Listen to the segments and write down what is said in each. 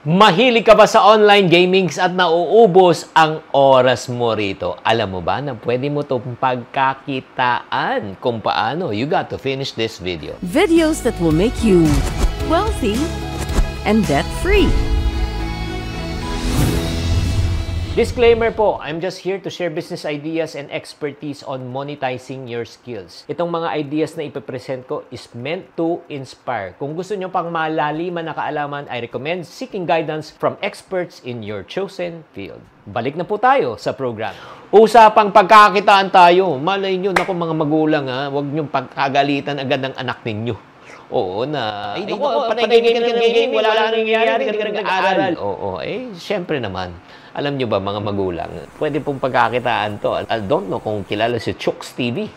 Mahilig ka ba sa online gamings at nauubos ang oras mo rito? Alam mo ba na pwede mo itong pagkakitaan kung paano? You got to finish this video. Videos that will make you wealthy and debt-free. Disclaimer po, I'm just here to share business ideas and expertise on monetizing your skills. Itong mga ideas na ipipresent ko is meant to inspire. Kung gusto nyo pang malaliman na kaalaman, I recommend seeking guidance from experts in your chosen field. Balik na po tayo sa program. Usapang pagkakitaan tayo. Malay nyo, naku mga magulang ha, huwag nyo pagkagalitan agad ng anak ninyo. Oo na. Ay, naku, panay-game ka ng game, wala lang nangyayari, nag-aaral. Oo, syempre naman. Alam nyo ba mga magulang, pwede pong pagkakitaan to. I don't know kung kilala si Chooks TV.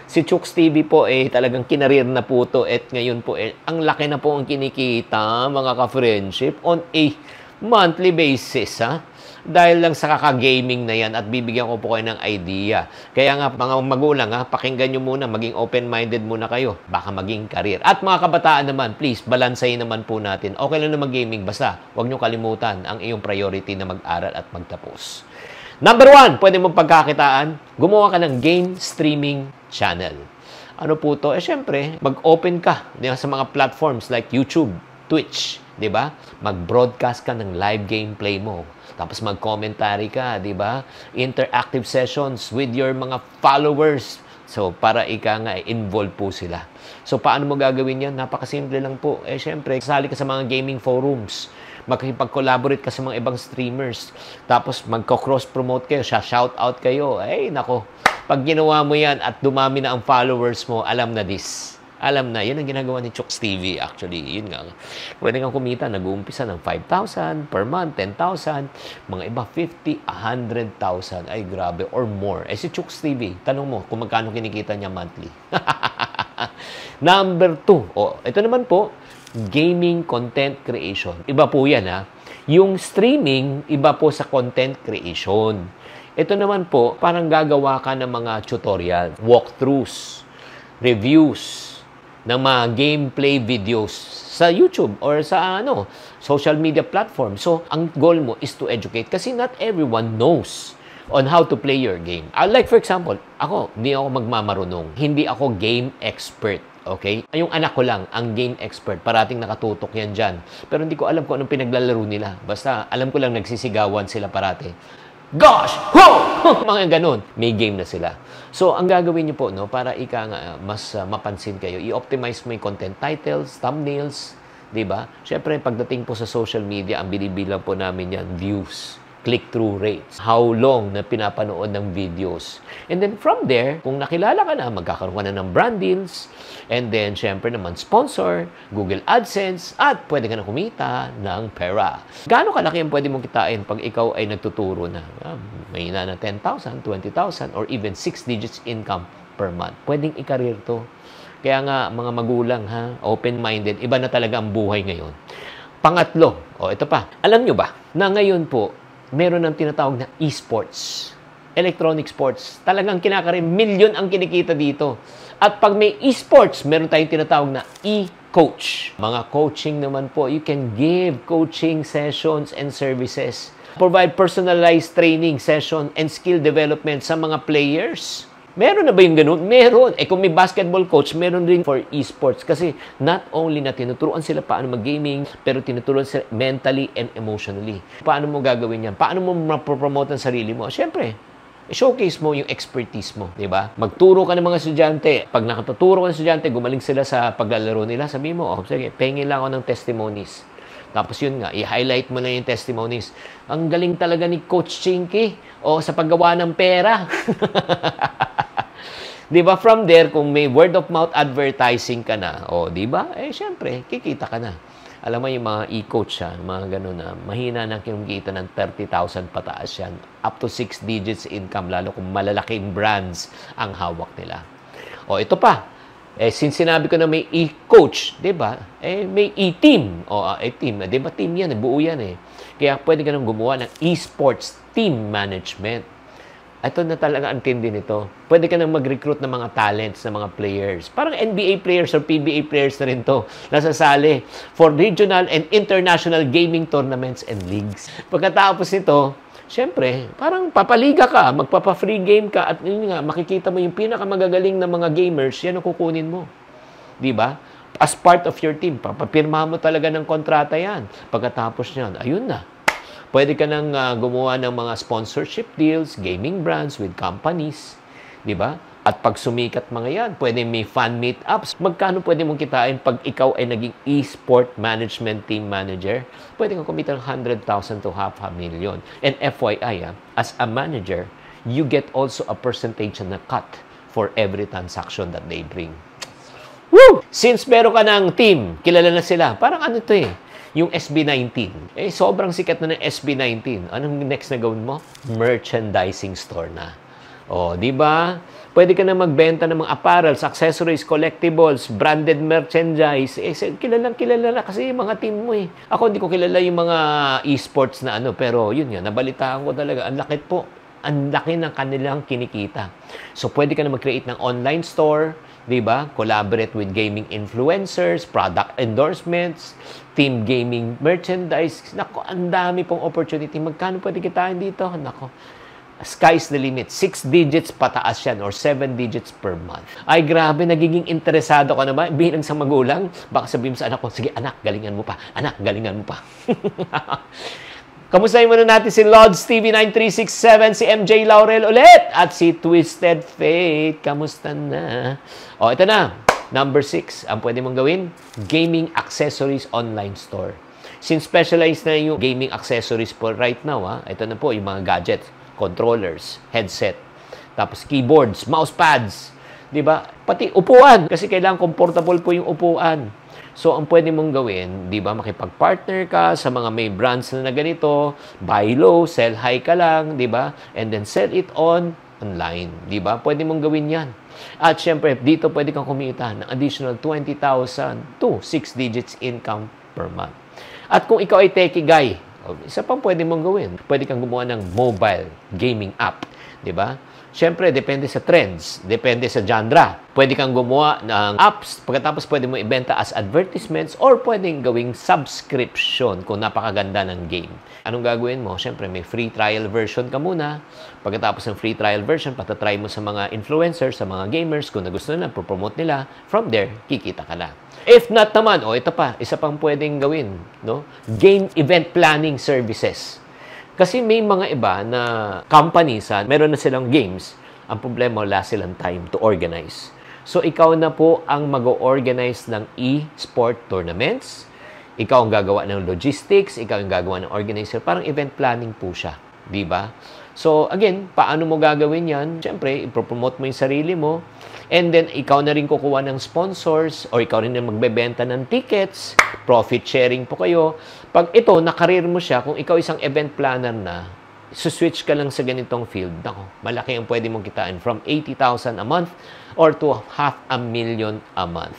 Si Chooks TV po talagang kinarir na po to at ngayon po ang laki na po ang kinikita mga ka-friendship on a monthly basis ha. Dahil lang sa kaka-gaming na yan at bibigyan ko po kayo ng idea. Kaya nga mga magulang ha, pakinggan nyo muna, maging open-minded muna kayo. Baka maging career. At mga kabataan naman, please, balansayin naman po natin. Okay lang na mag-gaming, basta huwag nyo kalimutan ang iyong priority na mag-aral at magtapos. Number 1, pwede mong pagkakitaan, gumawa ka ng game streaming channel. Ano po to? Syempre, mag-open ka sa mga platforms like YouTube, Twitch, di ba? Mag-broadcast ka ng live gameplay mo. Tapos mag-commentary ka, di ba? Interactive sessions with your mga followers. So, para involve po sila. So, paano mo gagawin yan? Napakasimple lang po. Syempre, sali ka sa mga gaming forums. Makikipag-collaborate ka sa mga ibang streamers. Tapos, magko-cross-promote kayo. Shoutout kayo. Nako. Pag ginawa mo yan at dumami na ang followers mo, alam na this. Alam na, yun ang ginagawa ni Chooks TV actually. Yun nga. Pwede kang kumita, nag-uumpisa ng 5,000 per month, 10,000, mga iba 50, 100,000. Ay, grabe. Or more. Si Chooks TV, tanong mo kung magkano kinikita niya monthly. Number 2. Ito naman po, gaming content creation. Iba po yan ha. Yung streaming, iba po sa content creation. Ito naman po, parang gagawa ka ng mga tutorial, walkthroughs, reviews, ng mga gameplay videos sa YouTube or sa social media platform. So, ang goal mo is to educate kasi not everyone knows on how to play your game. Like for example, hindi ako magmamarunong. Hindi ako game expert. Okay? Yung anak ko lang, ang game expert. Parating nakatutok yan dyan. Pero hindi ko alam kung anong pinaglalaro nila. Basta, alam ko lang nagsisigawan sila parati. Gosh! Ho! Mga ganun. May game na sila. So, ang gagawin niyo po, para mas mapansin kayo, i-optimize mo yung content titles, thumbnails, di ba? Siyempre, pagdating po sa social media, ang binibilang po namin yan, views, click-through rates, how long na pinapanood ng videos. And then from there, kung nakilala ka na, magkakaroon ka na ng brand deals, and then syempre naman sponsor, Google AdSense, at pwede ka na kumita ng pera. Gaano kalaki ang pwede mong kitain pag ikaw ay nagtuturo na? May na 10,000, 20,000, or even 6 digits income per month. Pwedeng i-career to. Kaya nga, mga magulang, open-minded, iba na talaga ang buhay ngayon. Pangatlo, ito pa. Alam nyo ba na ngayon po, meron ng tinatawag na e-sports. Electronic sports. Talagang kinakarin, milyon ang kinikita dito. At pag may e-sports, meron tayong tinatawag na e-coach. Mga coaching naman po, you can give coaching sessions and services. Provide personalized training session and skill development sa mga players. Meron na ba yung ganun? Meron. Kung may basketball coach, meron rin for esports. Kasi not only na tinuturuan sila paano mag-gaming, pero tinuturuan sila mentally and emotionally. Paano mo gagawin yan? Paano mo mapropromote ang sarili mo? Siyempre, showcase mo yung expertise mo, di ba? Magturo ka ng mga estudyante. Pag nakatuturo ka ng estudyante, gumaling sila sa paglalaro nila, sabi mo, sige, pengin lang ako ng testimonies. Tapos yun nga, i-highlight mo na yung testimonies. Ang galing talaga ni Coach Chinky sa paggawa ng pera. Di ba? From there, kung may word of mouth advertising ka na, di ba? Syempre, kikita ka na. Alam mo yung mga e-coach, mga ganun na, mahina na kinikita ng 30,000 pataas yan. Up to 6 digits income, lalo kung malalaking brands ang hawak nila. Ito pa. Since sinabi ko na may e-coach, di ba? May e-team. Team. Di ba team yan? Buo yan Kaya pwede ka nang gumawa ng e-sports team management. Ito na talaga ang tindi nito. Pwede ka nang mag-recruit ng mga talents, ng mga players. Parang NBA players or PBA players na rin to. Nasasali for regional and international gaming tournaments and leagues. Pagkatapos nito, syempre, parang papaliga ka, magpapa-free game ka, at yun nga, makikita mo yung pinakamagagaling na mga gamers, yan ang kukunin mo. Di ba? As part of your team, papapirma mo talaga ng kontrata yan. Pagkatapos niyan, ayun na. Pwede ka nang gumawa ng mga sponsorship deals, gaming brands with companies, di ba? At pag sumikat mga yan, pwede may fan meetups. Magkano pwede mong kitain pag ikaw ay naging e-sport management team manager? Pwede kang kumita ng 100,000 to 500,000. And FYI, as a manager, you get also a percentage na cut for every transaction that they bring. Woo! Since meron ka ng team, kilala na sila. Parang ano to yung SB19. Sobrang sikat na ng SB19. Anong next na gawin mo? Merchandising store na. Di ba? Pwede ka na magbenta ng mga apparels, accessories, collectibles, branded merchandise. Kilala na kasi yung mga team mo Ako hindi ko kilala yung mga esports na pero yun nga, nabalitaan ko talaga. Ang laki po. Ang laki ng kanilang kinikita. So, pwede ka na mag-create ng online store, di ba? Collaborate with gaming influencers, product endorsements, team gaming merchandise. Nako, ang dami pong opportunity. Magkano pwede kitain dito? Nako, sky's the limit. 6 digits pataas yan or 7 digits per month. Ay, grabe, nagiging interesado ka na ba? Bilang sa magulang, baka sabihin sa anak ko, sige anak, galingan mo pa. Anak, galingan mo pa. Kamustahin muna natin si Lods TV 9367, si MJ Laurel ulit, at si Twisted Fate. Kamusta na? Ito na. Number 6, ang pwede mong gawin, gaming accessories online store. Since specialized na yung gaming accessories po right now, ito na po yung mga gadgets, controllers, headset, tapos keyboards, mousepads, di ba? Pati upuan, kasi kailangan comfortable po yung upuan. So, ang pwede mong gawin, di ba, makipag-partner ka sa mga may brands na ganito, buy low, sell high ka lang, di ba? And then sell it online, di ba? Pwede mong gawin yan. At syempre, dito pwede kang kumita ng additional 20,000 to 6 digits income per month. At kung ikaw ay techie guy, isa pang pwede mong gawin. Pwede kang gumawa ng mobile gaming app, di ba? Siyempre, depende sa trends, depende sa genre. Pwede kang gumawa ng apps, pagkatapos pwede mo ibenta as advertisements or pwedeng gawing subscription kung napakaganda ng game. Anong gagawin mo? Siyempre, may free trial version ka muna. Pagkatapos ng free trial version, patatry mo sa mga influencers, sa mga gamers, kung nagustuhan nila, promote nila. From there, kikita ka na. If not naman, ito pa, isa pang pwedeng gawin, no? Game event planning services. Kasi may mga iba na companies, meron na silang games. Ang problema, wala silang time to organize. So, ikaw na po ang mag-organize ng e-sport tournaments. Ikaw ang gagawa ng logistics. Ikaw ang gagawa ng organizer. Parang event planning po siya. Di ba? So, again, paano mo gagawin yan? Siyempre, ipropromote mo yung sarili mo. And then, ikaw na rin kukuha ng sponsors or ikaw rin na magbebenta ng tickets. Profit sharing po kayo. Pag ito, nakareer mo siya, kung ikaw isang event planner na, switch ka lang sa ganitong field, nako, malaki ang pwede mong kitain from 80,000 a month or to 500,000 a month.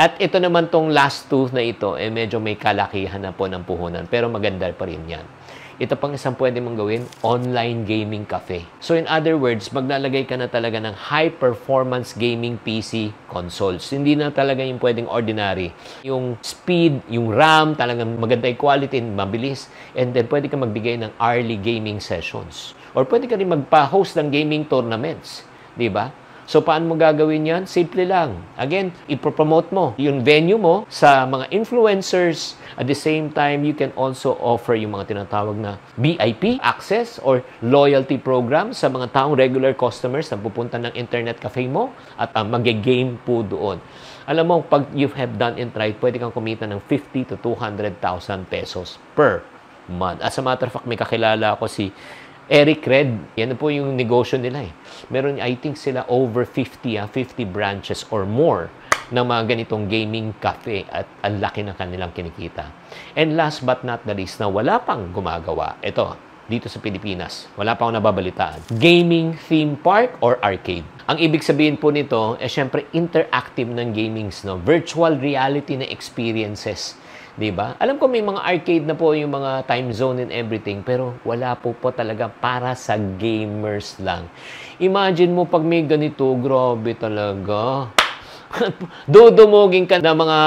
At ito naman tong last two na ito, medyo may kalakihan na po ng puhunan, pero maganda pa rin yan. Ito pang isang pwede mong gawin, online gaming cafe. So in other words, maglalagay ka na talaga ng high-performance gaming PC consoles. Hindi na talaga yung pwedeng ordinary. Yung speed, yung RAM, talagang maganda yung quality, mabilis. And then pwede ka magbigay ng early gaming sessions. Or pwede ka rin magpa-host ng gaming tournaments. Diba? So, paano mo gagawin yan? Simple lang. Again, ipropromote mo yung venue mo sa mga influencers. At the same time, you can also offer yung mga tinatawag na VIP access or loyalty program sa mga taong regular customers na pupunta ng internet cafe mo at mag-game po doon. Alam mo, pag you have done and tried, pwede kang kumita ng 50 to 200,000 pesos per month. As a matter of fact, may kakilala ako si Eric Red, yan po yung negosyo nila Meron, I think sila over 50 branches or more ng mga ganitong gaming cafe at ang laki ng kanilang kinikita. And last but not the least na wala pang gumagawa, ito, dito sa Pilipinas, wala pang nababalitaan, gaming theme park or arcade. Ang ibig sabihin po nito, syempre interactive ng gamings, no? Virtual reality na experiences. 'Di ba? Alam ko may mga arcade na po yung mga time zone and everything, pero wala po talaga para sa gamers lang. Imagine mo pag may ganito, grabe talaga. Dudumugin ka ng mga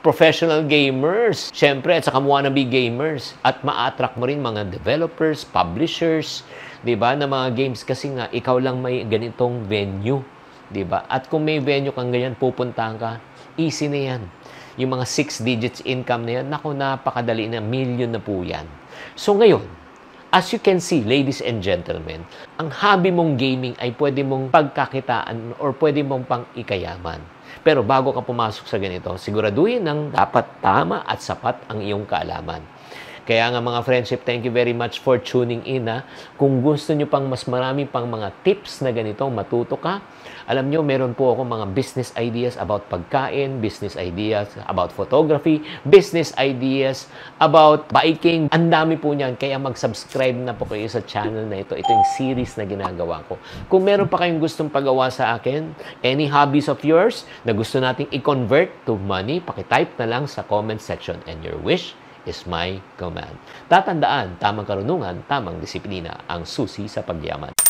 professional gamers. Siyempre, at saka wannabe gamers. At ma-attract mo rin mga developers, publishers, 'di ba, na mga games kasi nga ikaw lang may ganitong venue, 'di ba? At kung may venue kang ganyan, pupuntahan ka, easy na 'yan. Yung mga 6 digits income na yan, naku, napakadali na, million na po yan. So ngayon, as you can see, ladies and gentlemen, ang hobby mong gaming ay pwede mong pagkakitaan or pwede mong pang-ikayaman. Pero bago ka pumasok sa ganito, siguraduhin ng dapat tama at sapat ang iyong kaalaman. Kaya nga mga friendship, thank you very much for tuning in. Kung gusto nyo pang mas marami pang mga tips na ganito, matuto ka. Alam nyo, meron po ako mga business ideas about pagkain, business ideas about photography, business ideas about biking. Ang dami po niyan. Kaya mag-subscribe na po kayo sa channel na ito. Ito yung series na ginagawa ko. Kung meron pa kayong gustong pagawa sa akin, any hobbies of yours na gusto nating i-convert to money, pakitype na lang sa comment section. And your wish is my command. Tatandaan, tamang karunungan, tamang disiplina ang susi sa pagyaman.